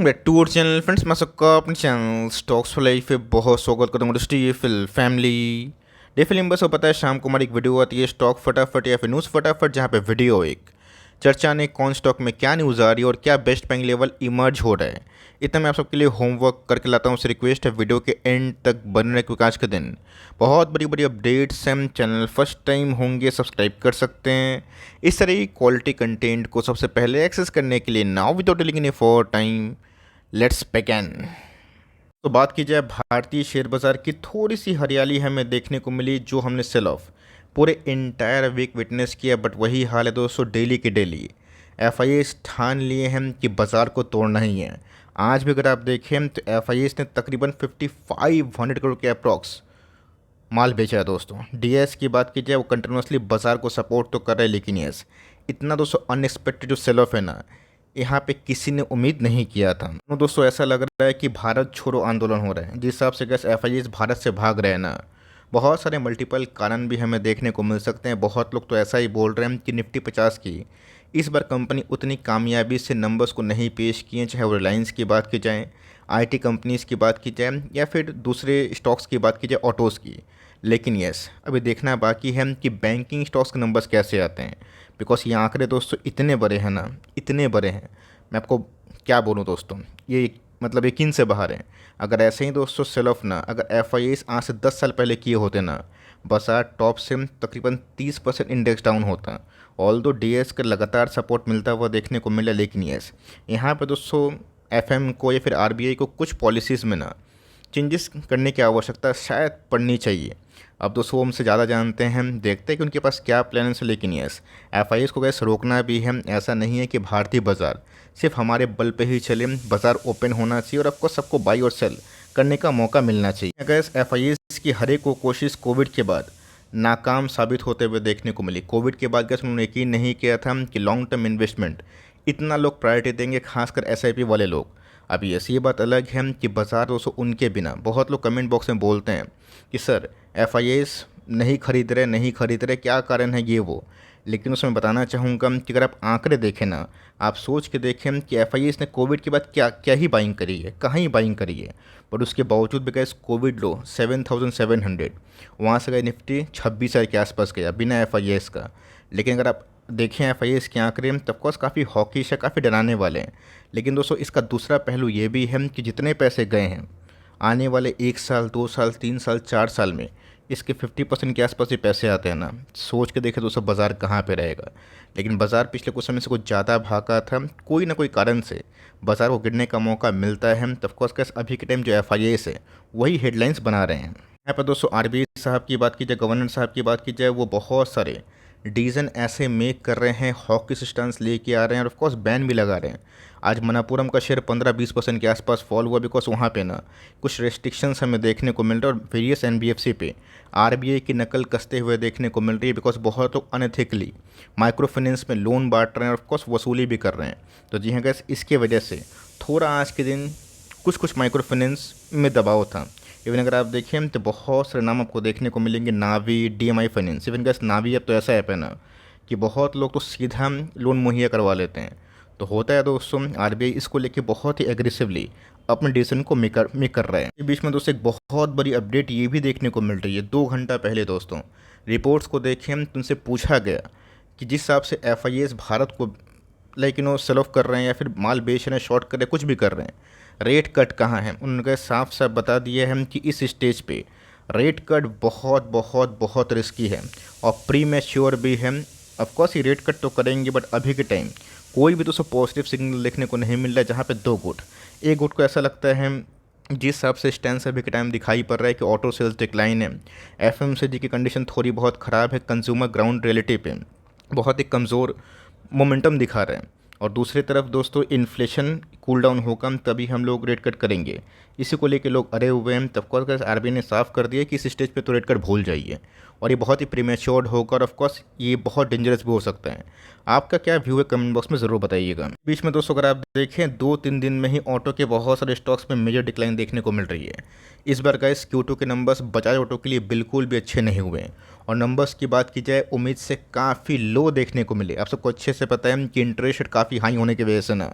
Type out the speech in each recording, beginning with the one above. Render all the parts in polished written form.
Back to our channel friends, मैं सबका अपने चैनल स्टॉक्स फॉर लाइफ पे बहुत स्वागत करता हूँ। दोस्तों फिल फैमिली डे फिल्म बस पता है शाम को हमारी एक वीडियो आती है स्टॉक फटाफट या फिर न्यूज़ फटाफट, जहाँ पे वीडियो एक चर्चा ने कौन स्टॉक में क्या न्यूज़ आ रही है और क्या बेस्ट पेइंग लेवल इमर्ज हो रहा है। इतना मैं आप सबके लिए होमवर्क करके लाता हूँ। उससे रिक्वेस्ट है वीडियो के एंड तक बने रहे, क्योंकि आज के दिन बहुत बड़ी बड़ी अपडेट्स हैं। चैनल फर्स्ट टाइम होंगे सब्सक्राइब कर सकते हैं। इस तरह की क्वालिटी कंटेंट को सबसे पहले एक्सेस करने के लिए now without taking any for time let's begin. तो बात की जाए भारतीय शेयर बाज़ार की, थोड़ी सी हरियाली हमें देखने को मिली। जो हमने सेल ऑफ पूरे इंटायर वीक विटनेस किया, बट वही हाल है दोस्तों, डेली के डेली एफआईएस ठान लिए हैं कि बाज़ार को तोड़ना ही है। आज भी अगर आप देखें तो एफआईएस ने तकरीबन 5500 करोड़ के अप्रॉक्स माल बेचा है दोस्तों। डीएस की बात की जाए, वो कंटिन्यूसली बाज़ार को सपोर्ट तो कर रहे हैं, लेकिन यस इतना दोस्तों अनएक्सपेक्टेड जो सेल ऑफ है ना, यहाँ पे किसी ने उम्मीद नहीं किया था। तो दोस्तों ऐसा लग रहा है कि भारत छोड़ो आंदोलन हो रहा है। जिस हिसाब से गैस एफआईएस भारत से भाग रहे हैं ना, बहुत सारे मल्टीपल कारण भी हमें देखने को मिल सकते हैं। बहुत लोग तो ऐसा ही बोल रहे हैं कि निफ्टी 50 की इस बार कंपनी उतनी कामयाबी से नंबर्स को नहीं पेश किए, चाहे वो रिलायंस की बात की जाए, आईटी कंपनीज़ की बात की जाए, या फिर दूसरे स्टॉक्स की बात की जाए, ऑटोज़ की। लेकिन यस अभी देखना बाकी है कि बैंकिंग स्टॉक्स के नंबर्स कैसे आते हैं, बिकॉज ये आंकड़े दोस्तों इतने बड़े हैं ना, इतने बड़े हैं। मैं आपको क्या बोलूँ दोस्तों, ये मतलब यकीन से बाहर है। अगर ऐसे ही दोस्तों सेल ऑफ ना अगर एफआईएस आज से 10 साल पहले किए होते ना, बाजार टॉप से तकरीबन 30% इंडेक्स डाउन होता। ऑल दो डीएस का लगातार सपोर्ट मिलता हुआ देखने को मिला, लेकिन यस यहाँ पे दोस्तों एफएम को या फिर आरबीआई को कुछ पॉलिसीज़ में ना चेंजेस करने की आवश्यकता शायद पड़नी चाहिए। अब दोस्तों वो हमसे ज़्यादा जानते हैं, देखते हैं कि उनके पास क्या प्लान है। लेकिन यस एफआईएस को कैसे रोकना भी है। ऐसा नहीं है कि भारतीय बाज़ार सिर्फ हमारे बल पे ही चले, बाज़ार ओपन होना चाहिए और आपको सबको बाई और सेल करने का मौका मिलना चाहिए। अगर एफआईएस की हर एक कोशिश कोविड के बाद नाकाम साबित होते हुए देखने को मिली। कोविड के बाद कैसे उन्होंने यकीन नहीं किया था कि लॉन्ग टर्म इन्वेस्टमेंट इतना लोग प्रायोरिटी देंगे, खासकर एसआईपी वाले लोग। अब ये बात अलग है कि बाज़ार दोस्तों उनके बिना, बहुत लोग कमेंट बॉक्स में बोलते हैं कि सर एफआईएस नहीं खरीद रहे, क्या कारण है ये वो। लेकिन उसमें बताना चाहूँगा कि अगर आप आंकड़े देखें ना, आप सोच के देखें कि एफआईएस ने कोविड के बाद क्या क्या ही बाइंग करी है, कहाँ ही बाइंग करी है। बट उसके बावजूद भी गैस कोविड लो 7700, वहाँ से गए निफ्टी 26,000 के आसपास गया बिना एफआईएस का। लेकिन अगर आप देखें एफआईएस के आंकड़े तब कोर्स काफ़ी हॉकिश है, काफ़ी डराने वाले हैं। लेकिन दोस्तों इसका दूसरा पहलू ये भी है कि जितने पैसे गए हैं आने वाले 1 साल 2 साल 3 साल 4 साल में इसके 50% के आसपास ये पैसे आते हैं ना, सोच के देखें दोस्तों बाज़ार कहाँ पे रहेगा। लेकिन बाज़ार पिछले कुछ समय से कुछ ज़्यादा भागा था, कोई ना कोई कारण से बाज़ार को गिरने का मौका मिलता है। तब कोर्स कैसे अभी के टाइम जो एफआईएस है वही हेडलाइंस बना रहे हैं। यहाँ पर दोस्तों आरबीआई साहब की बात की जाए, गवर्नर साहब की बात की जाए, वो बहुत सारे डिसीजन ऐसे मेक कर रहे हैं, हॉकिश स्टांस लेके आ रहे हैं और ऑफकोर्स बैन भी लगा रहे हैं। आज मनापुरम का शेयर 15-20% के आसपास फॉल हुआ, बिकॉज वहाँ पे ना कुछ रेस्ट्रिक्शंस हमें देखने को मिल रहे हैं और वेरियस एनबीएफसी पे आरबीआई की नकल कसते हुए देखने को मिल रही है, बिकॉज बहुत लोग अनएथिकली माइक्रो फाइनेंस में लोन बांट रहे हैं और ऑफकोर्स वसूली भी कर रहे हैं। तो जी हाँ गैस, इसके वजह से थोड़ा आज के दिन कुछ माइक्रो फाइनेंस में दबाव था। इवन अगर आप देखें तो बहुत सारे नाम आपको देखने को मिलेंगे, नावी, डीएमआई फाइनेंस। इवन गैस नावी अब तो ऐसा ऐप है ना कि बहुत लोग तो सीधा लोन मुहैया करवा लेते हैं। तो होता है दोस्तों आरबीआई इसको लेके बहुत ही एग्रेसिवली अपने डिसीजन को मेक कर रहे हैं। इस बीच में दोस्तों एक बहुत बड़ी अपडेट ये भी देखने को मिल रही है। 2 घंटा पहले दोस्तों रिपोर्ट्स को देखें तो उनसे पूछा गया कि जिस हिसाब से एफआईएस भारत को सेल ऑफ कर रहे हैं या फिर माल बेच रहे हैं, शॉर्ट कर रहे हैं, कुछ भी कर रहे हैं, रेट कट कहाँ है। उन्होंने साफ साफ बता दिया है कि इस स्टेज पे रेट कट बहुत बहुत बहुत रिस्की है और प्री मैच्योर भी है। ऑफकोर्स ये रेट कट तो करेंगे, बट अभी के टाइम कोई भी तो पॉजिटिव सिग्नल देखने को नहीं मिल रहा है। जहाँ पे 2 गुट, एक गुट को ऐसा लगता है जिस हिसाब से स्टैंड अभी के टाइम दिखाई पड़ रहा है कि ऑटो सेल्स डिक्लाइन है, एफएमसीजी की कंडीशन थोड़ी बहुत ख़राब है, कंज्यूमर ग्राउंड रियलिटी पे बहुत ही कमज़ोर मोमेंटम दिखा रहे हैं। और दूसरी तरफ दोस्तों इन्फ्लेशन कूल डाउन होगा तभी हम लोग रेट कट करेंगे, इसी को लेके लोग अड़े हुए हैं। तब कोर्स आरबीआई ने साफ कर दिया कि इस स्टेज पे तो रेट कट भूल जाइए और ये बहुत ही प्रीमेच्योर्ड होगा और ऑफकोर्स ये बहुत डेंजरस भी हो सकता है। आपका क्या व्यू है कमेंट बॉक्स में ज़रूर बताइएगा। बीच में दोस्तों अगर आप देखें 2-3 दिन में ही ऑटो के बहुत सारे स्टॉक्स में मेजर डिक्लाइन देखने को मिल रही है। इस बार गाइस Q2 के नंबर्स बजाज ऑटो के लिए बिल्कुल भी अच्छे नहीं हुए और नंबर्स की बात की जाए उम्मीद से काफ़ी लो देखने को मिले। आप सबको अच्छे से पता है कि इंटरेस्ट रेट काफ़ी हाई होने की वजह से ना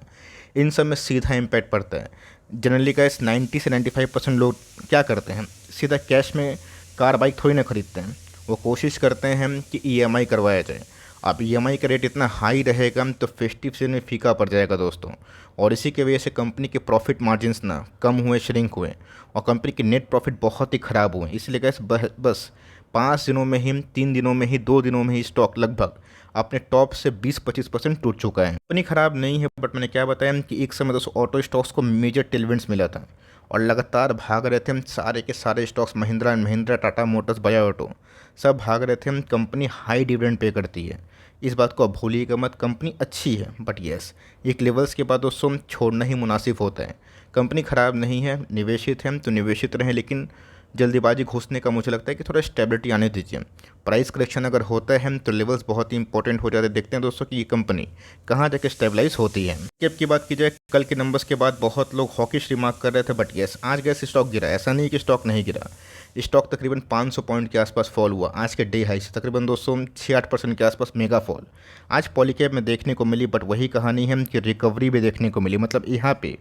इन सब में सीधा इम्पैक्ट पड़ता है। जनरली गैस 90 से 95% लोग क्या करते हैं, सीधा कैश में कार बाइक थोड़ी ना खरीदते हैं, वो कोशिश करते हैं कि ईएमआई करवाया जाए। अब ईएमआई का रेट इतना हाई रहेगा तो फेस्टिव सीजन में फीका पड़ जाएगा दोस्तों, और इसी की वजह से कंपनी के प्रॉफिट मार्जिन्स ना कम हुए, श्रिंक हुए, और कंपनी के नेट प्रॉफिट बहुत ही ख़राब हुए। इसलिए गैस बस 5 दिनों में ही, 3 दिनों में ही, 2 दिनों में ही स्टॉक लगभग अपने टॉप से 20-25% टूट चुका है। कंपनी ख़राब नहीं है, बट मैंने क्या बताया कि एक समय दोस्तों ऑटो स्टॉक्स को मेजर टेलविंड्स मिला था और लगातार भाग रहे थे हम सारे के सारे stocks, Mahindra and Mahindra, Tata Motors, Bajaj auto, सब भाग रहे थे। हम कंपनी हाई डिविडेंड पे करती है, इस बात को अब भूलिएगा मत। कंपनी अच्छी है, बट यस एक लेवल्स के बाद दोस्तों छोड़ना ही मुनासिब होता है। कंपनी ख़राब नहीं है, निवेशित है तो निवेशित रहें, लेकिन जल्दीबाजी घुसने का मुझे लगता है कि थोड़ा स्टेबिलिटी आने दीजिए। प्राइस करेक्शन अगर होता है तो लेवल्स बहुत ही इंपॉर्टेंट हो जाते हैं। देखते हैं दोस्तों कि ये कंपनी कहाँ जाके स्टेबलाइज होती है। कैप की बात की जाए, कल के नंबर्स के बाद बहुत लोग हॉकिश रिमार्क कर रहे थे, बट यस आज गैस स्टॉक गिरा। ऐसा नहीं कि स्टॉक नहीं गिरा, स्टॉक तकरीबन 500 पॉइंट के आसपास फॉल हुआ आज के डे हाई से, तकरीबन 206-8% के आसपास मेगा फॉल आज पॉलीकैब में देखने को मिली। बट वही कहानी है कि रिकवरी भी देखने को मिली। मतलब यहाँ पे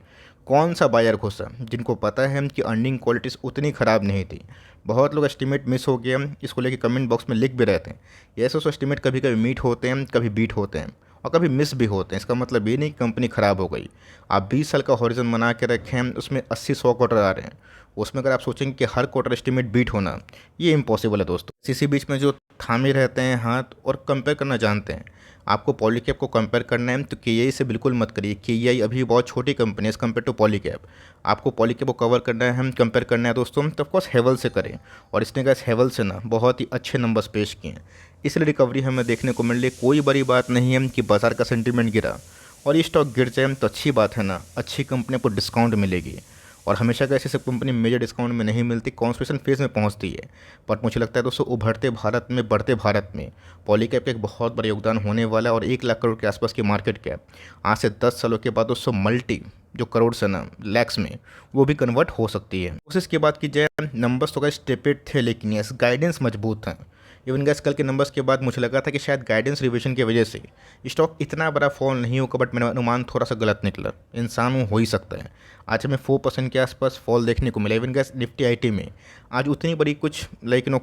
कौन सा बायर घुसा जिनको पता है कि अर्निंग क्वालिटीज़ उतनी ख़राब नहीं थी। बहुत लोग एस्टीमेट मिस हो गया, इसको लेके कमेंट बॉक्स में लिख भी रहते हैं। ये ऐसे एस्टीमेट कभी कभी मीट होते हैं, कभी बीट होते हैं, और कभी मिस भी होते हैं। इसका मतलब ये नहीं कि कंपनी ख़राब हो गई। आप 20 साल का हॉरिजन बना के रखें, उसमें 80-100 क्वार्टर आ रहे हैं, उसमें अगर आप सोचेंगे कि हर क्वार्टर एस्टीमेट बीट होना, ये इम्पॉसिबल है दोस्तों। इसी बीच में जो थामे रहते हैं हाथ और कंपेयर करना जानते हैं, आपको पॉलीकैब को कंपेयर करना है तो केआई से बिल्कुल मत करिए। केआई अभी बहुत छोटी कंपनी है एज़ कम्पेयर टू पॉलीकैब। आपको पॉलीकैब को कवर करना है, हम कंपेयर करना है दोस्तों, तो ऑफकोर्स हेवल से करें, और इसने गैस हेवल से ना बहुत ही अच्छे नंबर्स पेश किए हैं, इसलिए रिकवरी हमें देखने को मिल रही है। कोई बड़ी बात नहीं है कि बाजार का सेंटीमेंट गिरा और ये स्टॉक गिर जाए तो अच्छी बात है ना, अच्छी कंपनी को डिस्काउंट मिलेगी, और हमेशा कैसे सब कंपनी मेजर डिस्काउंट में नहीं मिलती, कॉन्स्पिरेशन फेज में पहुंचती है। बट मुझे लगता है दोस्तों उभरते भारत में, बढ़ते भारत में पॉलीकैब का एक बहुत बड़ा योगदान होने वाला है, और 1 लाख करोड़ के आसपास की मार्केट कैप आज से 10 सालों के बाद दोस्तों मल्टी जो करोड़ से ना लैक्स में वो भी कन्वर्ट हो सकती है। कोशिश की बात की जाए, नंबर्स तो गैस टेपेड थे, लेकिन यस गाइडेंस मजबूत था। इवन गैस कल के नंबर्स के बाद मुझे लगा था कि शायद गाइडेंस रिविजन की वजह से स्टॉक इतना बड़ा फॉल नहीं होगा, बट मेरा अनुमान थोड़ा सा गलत निकला। इंसान हो ही सकता है। आज हमें 4% के आसपास फॉल देखने को मिला। इवन गैस निफ्टी आईटी में आज उतनी बड़ी कुछ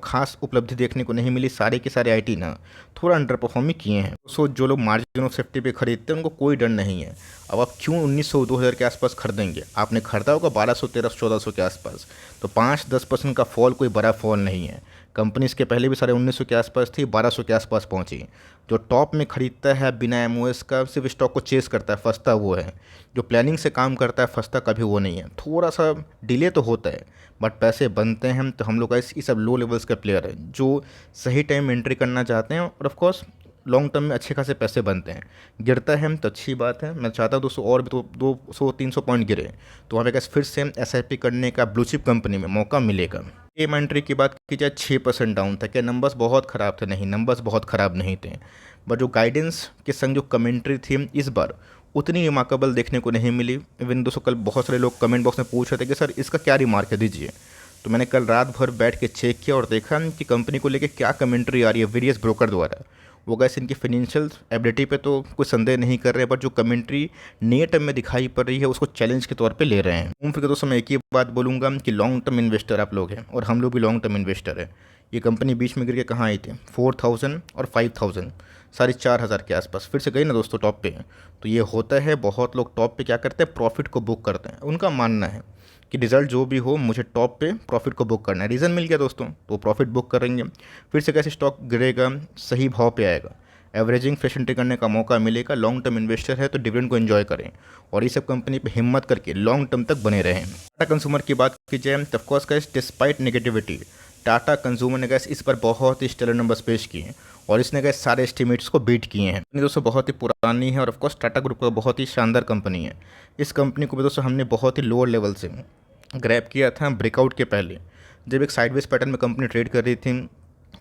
खास उपलब्धि देखने को नहीं मिली। सारे के सारे आईटी ना थोड़ा अंडर परफॉर्मिंग किए हैं। सो जो लोग मार्जिन ऑफ सेफ्टी पे खरीदते हैं उनको कोई डर नहीं है। अब आप क्यों 1900-2000 के आसपास खरीदेंगे, आपने खरीदा होगा 1200-1300-1400 के आसपास, तो 5-10% का फॉल कोई बड़ा फॉल नहीं है। कंपनी इसके पहले भी साढ़े 1900 के आसपास थी, 1200 के आसपास पहुंची। जो टॉप में खरीदता है बिना एमओएस का, सिर्फ स्टॉक को चेस करता है, फंसता वो है। जो प्लानिंग से काम करता है फंसता कभी वो नहीं है। थोड़ा सा डिले तो होता है, बट पैसे बनते हैं। तो हम लोग ये सब लो लेवल्स के प्लेयर हैं जो सही टाइम में एंट्री करना चाहते हैं, और ऑफकोर्स लॉन्ग टर्म में अच्छे खासे पैसे बनते हैं। गिरता है तो अच्छी बात है, मैं चाहता हूँ दोस्तों और भी तो 200-300 पॉइंट गिरे तो वहाँ पे कैसे फिर से एसआईपी करने का ब्लू चिप कंपनी में मौका मिलेगा। एम एंट्री की बात की जाए 6% डाउन था। क्या नंबर्स बहुत ख़राब थे? नहीं, नंबर्स बहुत ख़राब नहीं थे, बट जो गाइडेंस के संग जो कमेंट्री थी इस बार उतनी रिमार्केबल देखने को नहीं मिली। इवन दोस्तों कल बहुत सारे लोग कमेंट बॉक्स में पूछ रहे थे कि सर इसका क्या रिमार्क है, दीजिए। तो मैंने कल रात भर बैठ के चेक किया और देखा कि कंपनी को लेके क्या कमेंट्री आ रही है वेरियस ब्रोकर द्वारा। वो गैस इनकी फाइनेंशियल एबिलिटी पे तो कोई संदेह नहीं कर रहे, बट जो कमेंट्री नियर टर्म में दिखाई पड़ रही है उसको चैलेंज के तौर पे ले रहे हैं। घूम फिर दोस्तों मैं एक ही बात बोलूँगा कि लॉन्ग टर्म इन्वेस्टर आप लोग हैं, और हम लोग भी लॉन्ग टर्म इन्वेस्टर हैं। ये कंपनी बीच में गिर के कहाँ आई थी? 4000 और 5000, 4500 के आसपास फिर से गई ना दोस्तों टॉप पे। तो ये होता है, बहुत लोग टॉप पे क्या करते हैं, प्रॉफिट को बुक करते हैं। उनका मानना है कि रिजल्ट जो भी हो मुझे टॉप पे प्रॉफिट को बुक करना है। रीज़न मिल गया दोस्तों तो प्रॉफिट बुक करेंगे। फिर से कैसे स्टॉक गिरेगा, सही भाव पे आएगा, एवरेजिंग फ्रेश एंट्री करने का मौका मिलेगा। लॉन्ग टर्म इन्वेस्टर है तो डिविडेंड को एंजॉय करें, और ये सब कंपनी पे हिम्मत करके लॉन्ग टर्म तक बने रहें। टाटा कंज्यूमर की बात की जाए तो of course guys despite negativity Tata consumer ने गैस इस पर बहुत ही स्टेलर नंबर्स पेश किए हैं, और इसने गैस सारे एस्टिमेट्स को बीट किए हैं। दोस्तों बहुत ही पुरानी है, और ऑफकोर्स टाटा ग्रुप का बहुत ही शानदार कंपनी है। इस कंपनी को भी दोस्तों हमने बहुत ही लोअर लेवल से ग्रैब किया था ब्रेकआउट के पहले, जब एक साइडवेज पैटर्न में कंपनी ट्रेड कर रही थी,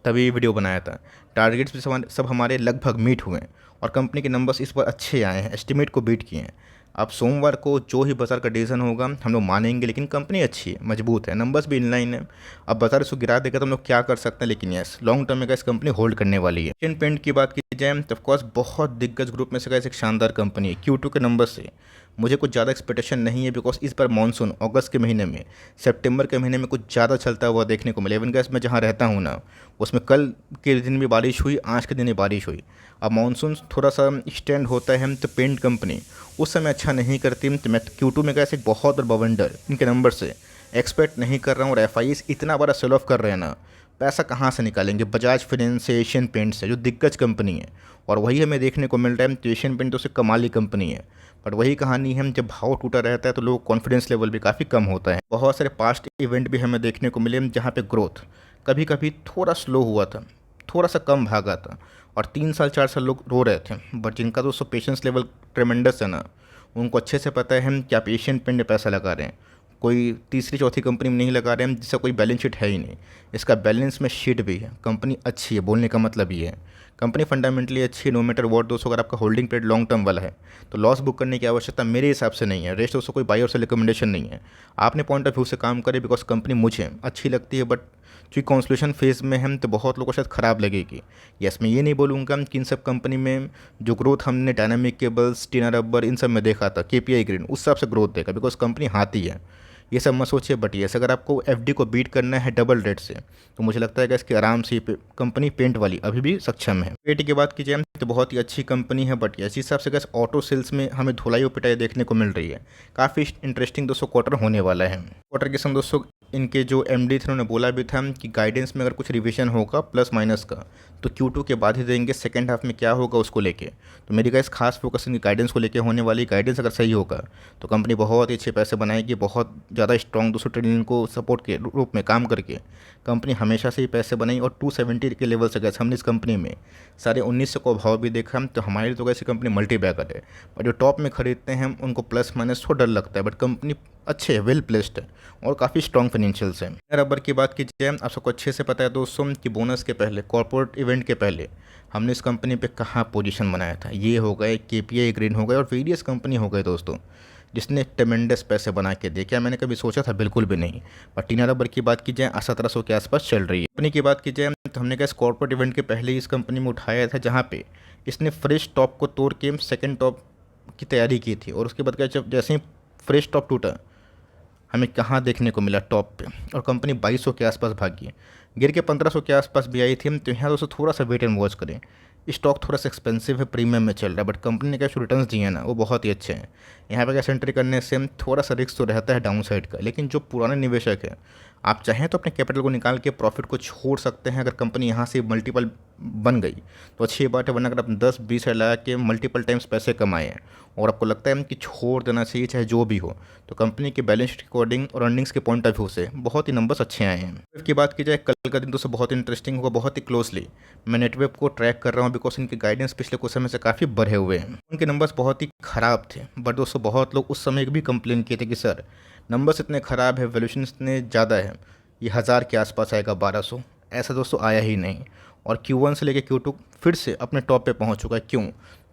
तभी वीडियो बनाया था। टारगेट्स भी सब हमारे लगभग मीट हुए हैं, और कंपनी के नंबर्स इस पर अच्छे आए हैं, एस्टिमेट को बीट किए हैं। अब सोमवार को जो ही बाजार का डिसीजन होगा हम लोग मानेंगे, लेकिन कंपनी अच्छी है, मजबूत है, नंबर्स भी इनलाइन है। अब बाजार इसको गिरा देगा तो हम लोग क्या कर सकते हैं, लेकिन यस लॉन्ग टर्म में इस कंपनी होल्ड करने वाली है। एशियन पेंट की बात की जाए तो ऑफकोर्स बहुत दिग्गज ग्रुप में से एक शानदार कंपनी है। Q2 के नंबर से मुझे कुछ ज़्यादा एक्सपेक्टेशन नहीं है बिकॉज इस बार मानसून अगस्त के महीने में, सितंबर के महीने में कुछ ज़्यादा चलता हुआ देखने को मिले। इवन गैस मैं जहाँ रहता हूँ ना, उसमें कल के दिन भी बारिश हुई, आज के दिन भी बारिश हुई। अब मानसून थोड़ा सा एक्सटेंड होता है तो पेंट कंपनी उस समय अच्छा नहीं करती। तो मैं Q2 में कैसे बहुत बड़ा बवंडर इनके नंबर से एक्सपेक्ट नहीं कर रहा हूँ। और एफ इतना बड़ा सेल ऑफ कर रहे हैं ना, पैसा कहाँ से निकालेंगे? बजाज फाइनेंस से, एशियन पेंट से, जो दिग्गज कंपनी है। और वही हमें देखने को मिल रहा है। तो एशियन पेंट तो उससे कमाल की कंपनी है, बट वही कहानी है, जब भाव टूटा रहता है तो लोग कॉन्फिडेंस लेवल भी काफ़ी कम होता है। बहुत सारे पास्ट इवेंट भी हमें देखने को मिले जहाँ पे ग्रोथ कभी कभी थोड़ा स्लो हुआ था, थोड़ा सा कम भागा था, और 3 साल 4 साल लोग रो रहे थे। बट जिनका दोस्तों पेशेंस लेवल ट्रेमेंडस है ना, उनको अच्छे से पता है हम क्या एशियन पेंट में पैसा लगा रहे हैं। कोई तीसरी चौथी कंपनी में नहीं लगा रहे हैं जिसका कोई बैलेंस शीट है ही नहीं। इसका बैलेंस में शीट भी है, कंपनी अच्छी है, बोलने का मतलब ये है कंपनी फंडामेंटली अच्छी है। नो मैटर वॉट दोस्तों, अगर आपका होल्डिंग पीरियड लॉन्ग टर्म वाला है तो लॉस बुक करने की आवश्यकता मेरे हिसाब से नहीं है। रेस्ट दोस्तों कोई बाई और से रिकमेंडेशन नहीं है, आपने पॉइंट ऑफ व्यू से काम करे। बिकॉज कंपनी मुझे अच्छी लगती है, बट चूँकि कॉन्सोलेशन फेज़ में हम तो बहुत लोगों को शायद ख़राब लगेगी। यस, मैं ये नहीं बोलूँगा कि इन सब कंपनी में जो ग्रोथ हमने डायनामिक केबल्स, टीना रबर, इन सब में देखा था, KPI ग्रीन, उस हिसाब से ग्रोथ देखा। बिकॉज कंपनी हाथी है, ये सब मत सोचिए। बट यस, अगर आपको FD को बीट करना है डबल रेट से, तो मुझे लगता है कि इसकी आराम से कंपनी पेंट वाली अभी भी सक्षम है। पेटी की बात की जाए तो बहुत ही अच्छी कंपनी है। बट इस हिसाब से गैस ऑटो सेल्स में हमें धुलाई और पिटाई देखने को मिल रही है। काफ़ी इंटरेस्टिंग दोस्तों क्वार्टर होने वाला है। क्वार्टर के समय दोस्तों इनके जो MD थे उन्होंने बोला भी था कि गाइडेंस में अगर कुछ रिवीजन होगा प्लस माइनस का तो Q2 के बाद ही देंगे। सेकेंड हाफ में क्या होगा उसको लेके तो मेरी गाइस खास फोकस इनकी गाइडेंस को लेके होने वाली। गाइडेंस अगर सही होगा तो कंपनी बहुत ही अच्छे पैसे बनाएगी, बहुत ज़्यादा स्ट्रॉन्ग दोस्तों ट्रेडिंग को सपोर्ट के रूप में काम करके कंपनी हमेशा से ही पैसे बनाई। और 270 के लेवल से गए हमने इस कंपनी में 1950 को भाव भी देखा। तो हमारी तो ऐसी कंपनी मल्टी बैगर है, पर जो टॉप में खरीदते हैं उनको प्लस माइनस थोड़ा डर लगता है। बट कंपनी अच्छे है, वेल प्लेस्ड है और काफ़ी स्ट्रॉन्ग फाइनेंशियल्स है। रबर की बात की जाए, आप सबको अच्छे से पता है दोस्तों कि बोनस के पहले, कॉर्पोरेट इवेंट के पहले हमने इस कंपनी पे कहाँ पोजीशन बनाया था। ये हो गए, KPI ग्रीन हो गए और वेरियस कंपनी हो गए दोस्तों, जिसने ट्रेमेंडस पैसे बना के दिए। क्या मैंने कभी सोचा था? बिल्कुल भी नहीं। पर टीना रबर की बात की जाए 1700 के आसपास चल रही है। कंपनी की बात की जाए तो हमने क्या इस कॉर्पोरेट इवेंट के पहले ही इस कंपनी में उठाया था, जहाँ पे इसने फ्रेश टॉप को तोड़ के सेकेंड टॉप की तैयारी की थी। और उसके बाद क्या, जब जैसे ही फ्रेश टॉप टूटा हमें कहाँ देखने को मिला टॉप पे, और कंपनी 2200 के आसपास भागी है, गिर के 1500 के आसपास भी आई थी। तो यहाँ दोस्तों थोड़ा सा वेट एंड वॉच करें। स्टॉक थोड़ा सा एक्सपेंसिव है, प्रीमियम में चल रहा है, बट कंपनी ने क्या रिटर्न्स दिए हैं ना वो बहुत ही अच्छे हैं। यहाँ पे कैसे एंट्री करने से थोड़ा सा रिस्क तो रहता है डाउन साइड का, लेकिन जो पुराने निवेशक हैं आप चाहें तो अपने कैपिटल को निकाल के प्रॉफिट को छोड़ सकते हैं। अगर कंपनी यहाँ से मल्टीपल बन गई तो अच्छी बात है, वरना अगर आप 10-20 लगा के मल्टीपल टाइम्स पैसे कमाए हैं और आपको लगता है कि छोड़ देना चाहिए चाहे जो भी हो, तो कंपनी के बैलेंस शीट अकॉर्डिंग और अर्निंग्स के पॉइंट ऑफ व्यू से बहुत ही नंबर्स अच्छे आए हैं। नेटवेव की बात की जाए, कल का दिन दोस्तों बहुत इंटरेस्टिंग होगा, बहुत ही क्लोजली मैं नेटवेव को ट्रैक कर रहा हूँ। बिकॉज इनके गाइडेंस पिछले कुछ समय से काफ़ी बढ़े हुए हैं। उनके नंबर्स बहुत ही ख़राब थे, बट दोस्तों बहुत लोग उस समय भी कंप्लेन किए थे कि सर नंबर्स इतने ख़राब है, वैल्यूएशन इतने ज़्यादा है, ये 1000 के आसपास आएगा, 1200। ऐसा दोस्तों आया ही नहीं। और Q1 से लेकर Q2 फिर से अपने टॉप पे पहुंच चुका है। क्यों?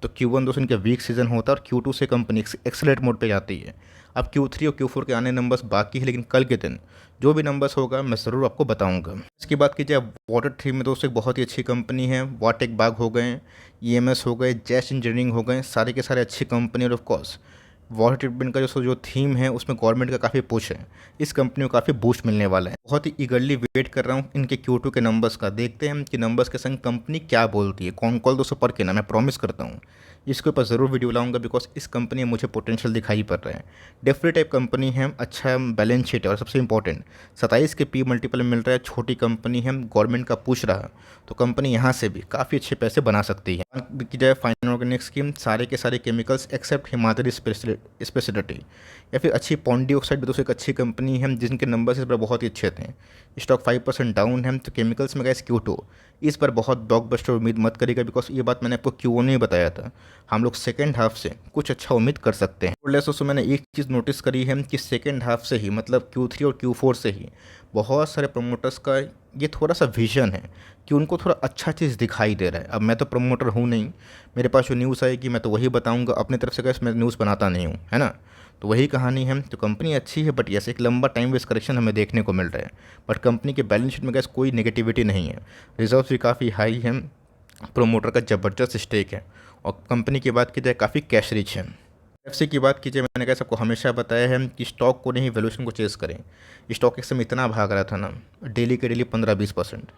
तो Q1 दोस्तों इनका वीक सीजन होता है और Q2 से कंपनी एक्सेलेरेट मोड पे जाती है। अब Q3 और Q4 के आने नंबर्स बाकी है, लेकिन कल के दिन जो भी नंबर्स होगा मैं ज़रूर आपको बताऊंगा। इसकी बात की जाए Q3 में दोस्तों एक बहुत ही अच्छी कंपनी है। वाटेक बाग हो गए, EMS हो गए, जैस इंजीनियरिंग हो गए, सारे के सारे अच्छी कंपनी। और ऑफकोर्स वाटर ट्रीटमेंट का जो थीम है उसमें गवर्नमेंट का काफ़ी पुश है, इस कंपनी को काफ़ी बूस्ट मिलने वाला है। बहुत ही ईगरली वेट कर रहा हूँ इनके Q2 के नंबर्स का। देखते हैं कि नंबर्स के संग कंपनी क्या बोलती है। कौन कॉल दोस्तों पर के ना मैं प्रॉमिस करता हूँ इसके ऊपर ज़रूर वीडियो लाऊंगा, बिकॉज इस कंपनी में मुझे पोटेंशियल दिखाई पड़ रहा है। डेफरी टाइप कंपनी है, अच्छा बैलेंस शीट है, और सबसे इंपॉर्टेंट 27 के P मल्टीपल मिल रहा है। छोटी कंपनी है, गवर्नमेंट का पुश रहा तो कंपनी यहाँ से भी काफ़ी अच्छे पैसे बना सकती है। की जाए फाइन ऑर्गेनिक्स की, सारे के सारे केमिकल्स एक्सेप्ट हिमाद्री स्पेशलिटी या फिर अच्छी पॉन्डी ऑक्साइड भी दोस्तों एक अच्छी कंपनी है जिनके नंबर्स इस पर बहुत ही अच्छे थे। स्टॉक 5% डाउन है। तो केमिकल्स में गैस Q2 इस पर बहुत ब्लॉकबस्टर उम्मीद मत करेगा, बिकॉज ये बात मैंने आपको Q1 में बताया था। हम लोग सेकेंड हाफ से कुछ अच्छा उम्मीद कर सकते हैं। और दोस्तों मैंने एक चीज़ नोटिस करी है कि सेकेंड हाफ से ही, मतलब Q3 और Q4 से ही बहुत सारे प्रमोटर्स का ये थोड़ा सा विजन है कि उनको थोड़ा अच्छा चीज़ दिखाई दे रहा है। अब मैं तो प्रमोटर हूँ नहीं, मेरे पास जो न्यूज़ आएगी मैं तो वही बताऊँगा अपनी तरफ से, गैस मैं न्यूज़ बनाता नहीं हूँ, है ना। तो वही कहानी है। तो कंपनी अच्छी है, बट यस एक लंबा टाइम वेस्ट करेक्शन हमें देखने को मिल रहा है। बट कंपनी के बैलेंस शीट में गैस कोई नेगेटिविटी नहीं है, रिजर्व भी काफ़ी हाई है, प्रोमोटर का ज़बरदस्त स्टेक है, और कंपनी की बात की जाए काफ़ी कैश रिच है। एफसी की बात कीजिए, मैंने कहा सबको हमेशा बताया है कि स्टॉक को नहीं वैल्यूएशन को चेस करें। स्टॉक एक समय इतना भाग रहा था ना, डेली के डेली 15-20%।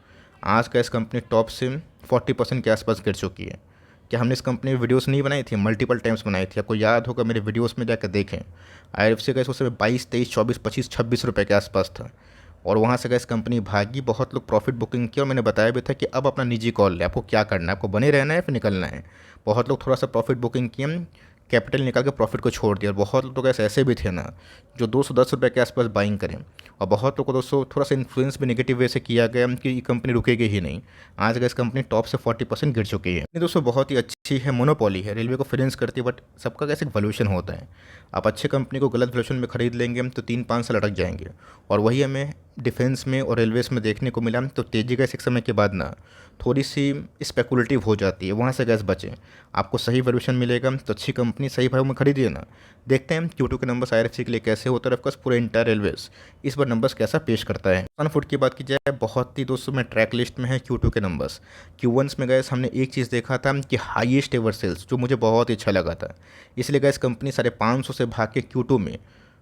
आज का इस कंपनी टॉप से 40% के आसपास गिर चुकी है। क्या हमने इस कंपनी में वीडियोस नहीं बनाई थी? मल्टीपल टाइम्स बनाई थी, आपको याद होगा, मेरे वीडियोस में जाकर देखें। आईएफसी का इस समय 22, 23, 24, 25, 26 रुपये के आसपास था और वहाँ से गैस कंपनी भागी। बहुत लोग प्रॉफिट बुकिंग किया और मैंने बताया भी था कि अब अपना निजी कॉल ले, आपको क्या करना है, आपको बने रहना है फिर निकलना है। बहुत लोग थोड़ा सा प्रॉफिट बुकिंग किए, कैपिटल निकाल के प्रॉफिट को छोड़ दिया। और बहुत लोग ऐसे भी थे ना जो 210 रुपये के आसपास बाइंग करें। और बहुत लोग को दोस्तों थोड़ा सा इन्फ्लुएंस भी नेगेटिव वे से किया गया कि ये कंपनी रुकेगी ही नहीं। आज अगर इस कंपनी टॉप से 40% गिर चुकी है। ये दोस्तों बहुत ही अच्छी है, मोनोपोली है, रेलवे को फाइनेंस करती है, बट सबका कैसे वैल्यूएशन होता है। आप अच्छे कंपनी को गलत वैल्यूएशन में खरीद लेंगे तो 3-5 साल अटक जाएंगे। और वही हमें डिफेंस में और रेलवेज में देखने को मिला। तो तेज़ी का एक समय के बाद ना थोड़ी सी स्पेकुलेटिव हो जाती है, वहाँ से गैस बचें। आपको सही वैल्यूएशन मिलेगा तो अच्छी कंपनी सही भाव में खरीदिए ना। देखते हैं Q2 के नंबर्स आईआरएफसी के लिए कैसे होता है। ऑफकोर्स पूरे इंटायर रेलवेज इस बार नंबर्स कैसा पेश करता है। फुड की बात की जाए, बहुत ही दोस्तों में ट्रैक लिस्ट में है Q2 के नंबर्स। Q1 में गए हमने एक चीज़ देखा था कि हाईएस्ट एवर सेल्स, जो मुझे बहुत ही अच्छा लगा था। इसलिए गैस कंपनी 550 से भाग के Q2 में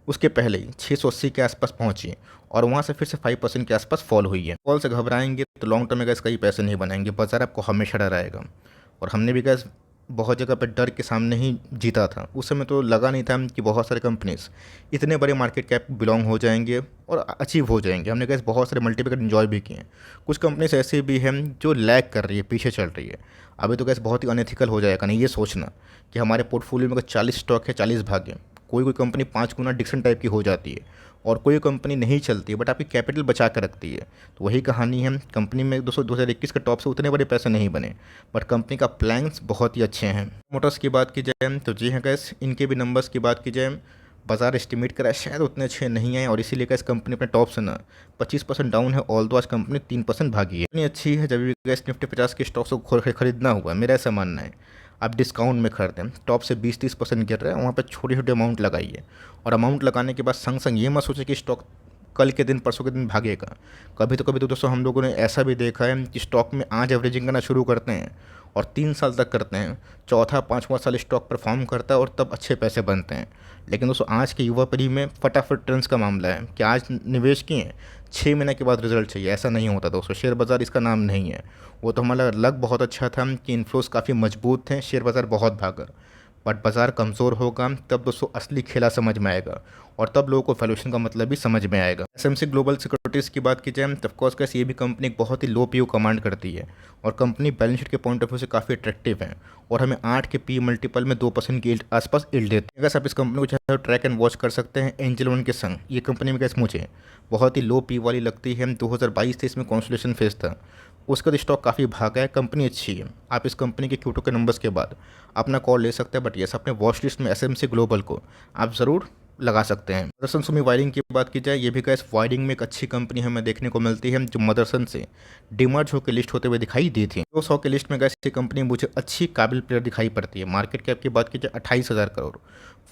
उसके पहले ही 680 के आसपास पहुंची और वहां से फिर से 5% के आसपास फॉल हुई है। फॉल से घबराएंगे तो लॉन्ग टर्म में गैस कई पैसे नहीं बनाएंगे। बाजार आपको हमेशा डराएगा और हमने भी गैस बहुत जगह पे डर के सामने ही जीता था। उस समय तो लगा नहीं था कि बहुत सारे कंपनीज इतने बड़े मार्केट कैप बिलोंग हो जाएंगे और अचीव हो जाएंगे। हमने गैस बहुत सारे मल्टीप्लिकेटर इन्जॉय भी किए हैं। कुछ कंपनीज ऐसी भी हैं जो लैग कर रही है, पीछे चल रही है। अभी तो गैस बहुत ही अनएथिकल हो जाएगा नहीं ये सोचना कि हमारे पोर्टफोलियो में अगर 40 स्टॉक है, 40 भाग हैं, कोई कंपनी 5 गुना डिक्सन टाइप की हो जाती है और कोई कंपनी नहीं चलती है बट आपकी कैपिटल बचा कर रखती है। तो वही कहानी है कंपनी में। 2021 के टॉप से उतने बड़े पैसे नहीं बने बट कंपनी का प्लान्स बहुत ही अच्छे हैं। मोटर्स की बात की जाए तो जी हाँ गैस, इनके भी नंबर्स की बात की जाए, बाजार एस्टिमेट करा शायद उतने अच्छे नहीं आए और इसीलिए गैस कंपनी अपने टॉप से ना 25% डाउन है। ऑल दो आज कंपनी 3% भागी है। इतनी अच्छी है जब भी गैस निफ्टी 50 के स्टॉक्स को खरीदना हुआ, मेरा ऐसा मानना है आप डिस्काउंट में खरीदें। टॉप से 20-30% गिर रहा है, वहाँ पर छोटे छोटे अमाउंट लगाइए और अमाउंट लगाने के बाद संग संग ये मत सोचें कि स्टॉक कल के दिन परसों के दिन भागेगा। कभी तो दोस्तों हम लोगों ने ऐसा भी देखा है कि स्टॉक में आज एवरेजिंग करना शुरू करते हैं और 3 साल तक करते हैं, चौथा 5वां साल स्टॉक परफॉर्म करता है और तब अच्छे पैसे बनते हैं। लेकिन दोस्तों आज की युवा पीढ़ी में फटाफट ट्रेंड्स का मामला है कि आज निवेश किए 6 महीने के बाद रिजल्ट चाहिए, ऐसा नहीं होता दोस्तों। शेयर बाज़ार इसका नाम नहीं है। वो तो हमारा लक बहुत अच्छा था कि इन्फ्लोज काफ़ी मजबूत थे, शेयर बाज़ार बहुत भागा, बट बाज़ार कमज़ोर होगा तब दोस्तों असली खेला समझ में आएगा और तब लोगों को वैल्यूएशन का मतलब भी समझ में आएगा। एसएमसी ग्लोबल सिक्योरिटीज़ की बात की जाए तो ऑफकोर्स कैसे ये भी कंपनी एक बहुत ही लो पीयू कमांड करती है और कंपनी बैलेंस शीट के पॉइंट ऑफ व्यू से काफ़ी अट्रैक्टिव है और हमें 8 के पी मल्टीपल में 2% के आसपास यील्ड देती है। अगर आप इस कंपनी को चाहे तो ट्रैक एंड वॉच कर सकते हैं एंजल वन के संग। ये कंपनी में कैसे मुझे बहुत ही लो पी वाली लगती है। 2022-23 में कॉन्सोलिडेशन फेज था, उसका तो स्टॉक काफ़ी भागा है। कंपनी अच्छी है, आप इस कंपनी के Q2 के नंबर्स के बाद अपना कॉल ले सकते हैं। बट यस, अपने वॉच लिस्ट में एसएमसी ग्लोबल को आप ज़रूर लगा सकते हैं। मदरसन सुमी वायरिंग की बात की जाए, ये भी गैस वायरिंग में एक अच्छी कंपनी हमें देखने को मिलती है जो मदरसन से डिमर्ज होकर लिस्ट होते हुए दिखाई दी थी। 200 के लिस्ट में गैस ये कंपनी मुझे अच्छी काबिल प्लेयर दिखाई पड़ती है। मार्केट कैप की बात की जाए 28,000 करोड़,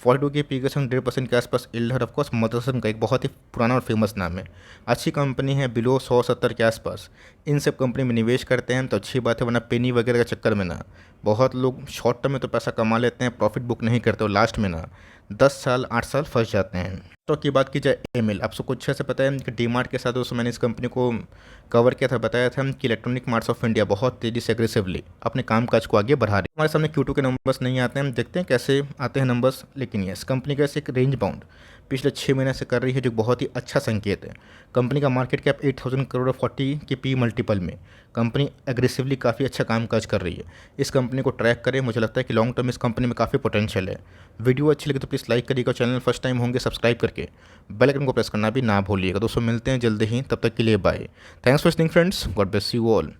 42 के पी के संग 1.5% के आसपास यील्ड है। ऑफकोर्स मदरसन का एक बहुत ही पुराना और फेमस नाम है, अच्छी कंपनी है, बिलो 170 के आसपास। इन सब कंपनी में निवेश करते हैं तो अच्छी बात है, वरना पेनी वगैरह के चक्कर में ना बहुत लोग शॉर्ट टर्म में तो पैसा कमा लेते हैं, प्रॉफिट बुक नहीं करते और लास्ट में ना 10 साल 8 साल फंस जाते हैं। स्टॉक की बात की जाए एमएल, आप सबको अच्छे से पता है कि डीमार्ट के साथ दोस्तों मैंने इस कंपनी को कवर किया था, बताया था कि इलेक्ट्रॉनिक मार्ट्स ऑफ इंडिया बहुत तेज़ी से एग्रेसिवली अपने कामकाज को आगे बढ़ा रही है। हमारे सामने Q2 के नंबर्स नहीं आते हैं, देखते हैं कैसे आते हैं नंबर्स। लेकिन ये कंपनी का एक रेंज बाउंड पिछले 6 महीने से कर रही है जो बहुत ही अच्छा संकेत है। कंपनी का मार्केट कैप 8,000 करोड़ 40 के पी मल्टीपल में कंपनी एग्रेसिवली काफ़ी अच्छा कामकाज कर रही है। इस कंपनी को ट्रैक करें, मुझे लगता है कि लॉन्ग टर्म इस कंपनी में काफ़ी पोटेंशियल है। वीडियो अच्छी लगी तो प्लीज़ लाइक करिएगा, चैनल फर्स्ट टाइम होंगे सब्सक्राइब करके बेल आइकन को प्रेस करना भी ना भूलिएगा। दोस्तों मिलते हैं जल्दी ही, तब तक के लिए bye. Thanks for listening friends, God bless you all.